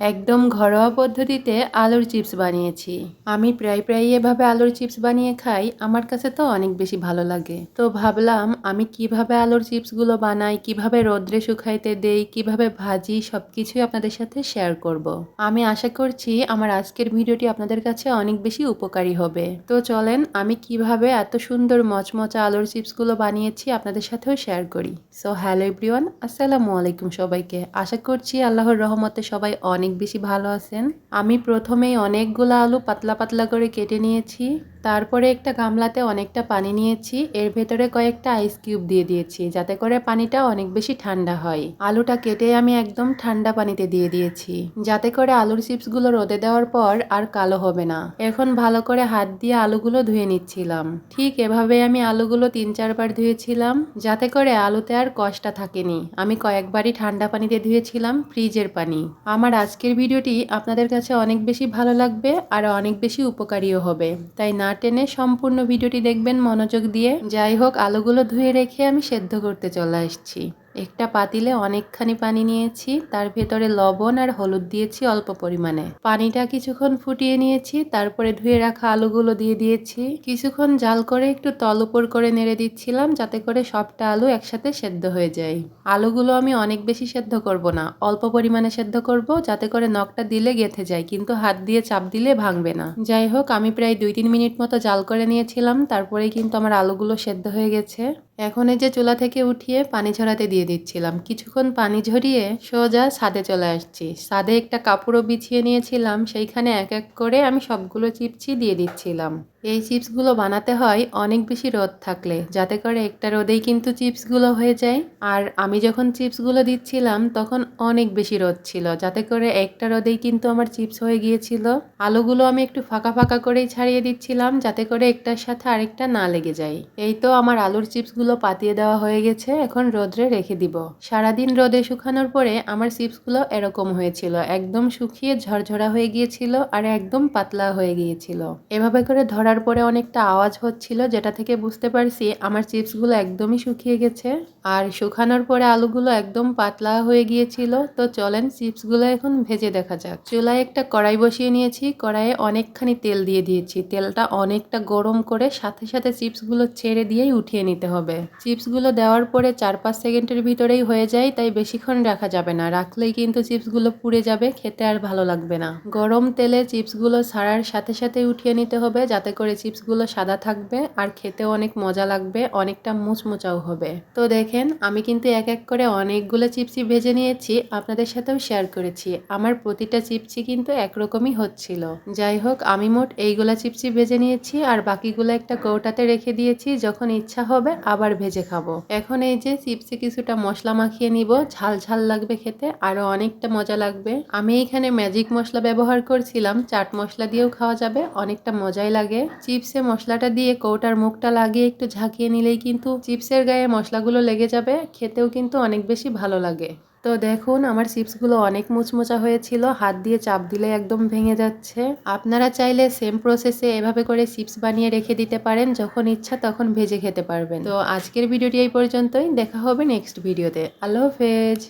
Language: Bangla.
একদম ঘরোয়া পদ্ধতিতে আলুর চিপস বানিয়েছি। আমি প্রায় এভাবে আলুর চিপস বানিয়ে খাই। আমার কাছে তো অনেক বেশি ভালো লাগে। তো ভাবলাম আমি কিভাবে আলুর চিপসগুলো বানাই, কিভাবে রোদ্রে শুকাইতে দেই, কিভাবে ভাজি সবকিছুই আপনাদের সাথে শেয়ার করব। আমি আশা করছি আমার আজকের ভিডিওটি আপনাদের কাছে অনেক বেশি উপকারী হবে। তো চলেন আমি কিভাবে এত সুন্দর মচমচা আলুর চিপসগুলো বানিয়েছি আপনাদের সাথেও শেয়ার করি। সো হ্যালো এভরিওয়ান, আসসালামু আলাইকুম সবাইকে। আশা করছি আল্লাহর রহমতে সবাই অনেক বেশি ভালো আছেন। আমি প্রথমেই অনেকগুলো আলু পাতলা পাতলা করে কেটে নিয়েছি। তারপরে একটা গামলাতে অনেকটা পানি নিয়েছি, এর ভেতরে কয়েকটা আইস কিউব দিয়ে দিয়েছি যাতে করে পানিটা অনেক বেশি ঠান্ডা হয়। আলুটা কেটে আমি একদম ঠান্ডা পানিতে দিয়ে দিয়েছি যাতে করে আলুর চিপসগুলো রোদে দেওয়ার পর আর কালো হবে না। এখন ভালো করে হাত দিয়ে আলুগুলো ধুয়ে নিচ্ছিলাম। ঠিক এভাবে আমি আলুগুলো 3-4 বার ধুয়েছিলাম যাতে করে আলুতে আর কষটা থাকেনি। আমি কয়েকবারই ঠান্ডা পানিতে ধুয়েছিলাম, ফ্রিজের পানি। আমার আজকের ভিডিওটি আপনাদের কাছে অনেক বেশি ভালো লাগবে আর অনেক বেশি উপকারীও হবে, তাই না টেনে সম্পূর্ণ ভিডিওটি দেখবেন মনোযোগ দিয়ে। যাই হোক, আলুগুলো ধুয়ে রেখে আমি সেদ্ধ করতে চলে আসছি। একটা পাতিলে অনেকখানি পানি নিয়েছি, তার ভেতরে লবণ আর হলুদ দিয়েছি অল্প পরিমাণে। পানিটা কিছুক্ষণ ফুটিয়ে নিয়েছি, তারপরে ধুয়ে রাখা আলুগুলো দিয়ে দিয়েছি। কিছুক্ষণ জাল করে একটু তল উপর করে নেড়ে দিচ্ছিলাম যাতে করে সবটা আলু একসাথে সেদ্ধ হয়ে যায়। আলুগুলো আমি অনেক বেশি সেদ্ধ করব না, অল্প পরিমাণে সেদ্ধ করব যাতে করে নখটা দিলে গেঁথে যায়, কিন্তু হাত দিয়ে চাপ দিলে ভাঙবে না। যাই হোক, আমি প্রায় 2-3 মিনিট মতো জাল করে নিয়েছিলাম, তারপরেই কিন্তু আমার আলুগুলো সেদ্ধ হয়ে গেছে। এখন এই যে চুলা থেকে উঠিয়ে পানি ঝরাতে দিয়ে দিচ্ছিলাম। কিছুক্ষণ পানি ঝরিয়ে সোজা ছাদে চলে আসছি। ছাদে একটা কাপড়ও বিছিয়ে নিয়েছিলাম, সেইখানে এক এক করে আমি সবগুলো চিপসই দিয়ে দিচ্ছিলাম। এই চিপসগুলো বানাতে হয় অনেক বেশি রোদ থাকলে, যাতে করে একটা রোদেই কিন্তু চিপসগুলো হয়ে যায়। আর আমি যখন চিপসগুলো দিচ্ছিলাম তখন অনেক বেশি রোদ ছিল, যাতে করে একটা রোদেই কিন্তু আমার চিপস হয়ে গিয়েছিল। আলুগুলো আমি একটু ফাঁকা ফাঁকা করেই ছাড়িয়ে দিচ্ছিলাম যাতে করে একটার সাথে আরেকটা না লেগে যায়। এই তো আমার আলুর চিপসগুলো পাতিয়ে দেওয়া হয়ে গেছে, এখন রোদ্রে রেখে দিব। সারাদিন রোদে শুকানোর পরে আমার চিপসগুলো এরকম হয়েছিল, একদম শুকিয়ে ঝরঝরা হয়ে গিয়েছিল আর একদম পাতলা হয়ে গিয়েছিল। এভাবে করে ধরার পরে অনেকটা আওয়াজ হচ্ছিল, যেটা থেকে বুঝতে পারছি আমার চিপসগুলো একদমই শুকিয়ে গেছে। আর শুকানোর পরে আলুগুলো একদম পাতলা হয়ে গিয়েছিল। তো চলেন চিপসগুলো এখন ভেজে দেখা যাক। চুলায় একটা কড়াই বসিয়ে নিয়েছি, কড়াইয়ে অনেকখানি তেল দিয়ে দিয়েছি। তেলটা অনেকটা গরম করে সাথে সাথে চিপসগুলো ছেড়ে দিয়েই উঠিয়ে নিতে হবে। চিপসগুলো দেওয়ার পরে 4-5 সেকেন্ডের ভিতরেই হয়ে যায়, তাই বেশিক্ষণ রাখা যাবে না, রাখলেই কিন্তু চিপসগুলো পুড়ে যাবে, খেতে আর ভালো লাগবে না। গরম তেলে চিপসগুলো ছাড়ার সাথে সাথে উঠিয়ে নিতে হবে যাতে করে চিপসগুলো সাদা থাকবে আর খেতেও অনেক মজা লাগবে, অনেকটা মুচমুচাও হবে। তো দেখেন আমি কিন্তু এক এক করে অনেকগুলো চিপসই ভেজে নিয়েছি, আপনাদের সাথেও শেয়ার করেছি। আমার প্রতিটা চিপসই কিন্তু একরকমই হচ্ছিল। যাই হোক, আমি মোট এইগুলা চিপসই ভেজে নিয়েছি আর বাকিগুলো একটা কৌটাতে রেখে দিয়েছি, যখন ইচ্ছা হবে আবার ভেজে খাবো। এখন এই যে চিপসে কিছুটা মশলা মাখিয়ে নিব, ঝাল ঝাল লাগবে খেতে, আরো অনেকটা মজা লাগবে। আমি এখানে ম্যাজিক মশলা ব্যবহার করছিলাম, চাট মশলা দিয়েও খাওয়া যাবে, অনেকটা মজাই লাগে। চিপসে মশলাটা দিয়ে কৌটার মুখটা লাগিয়ে একটু ঝাঁকিয়ে নিলেই কিন্তু চিপসের গায়ে মশলাগুলো লেগে যাবে, খেতেও কিন্তু অনেক বেশি ভালো লাগে। তো দেখুন আমার চিপসগুলো অনেক মুচমুচা হয়েছিল, হাত দিয়ে চাপ দিলে একদম ভেঙে যাচ্ছে। আপনারা চাইলে সেম প্রসেসে এভাবে করে চিপস বানিয়ে রেখে দিতে পারেন, যখন ইচ্ছা তখন ভেজে খেতে পারবেন। তো আজকের ভিডিওটি এই পর্যন্তই, দেখা হবে নেক্সট ভিডিওতে। আল্লাহ হাফেজ।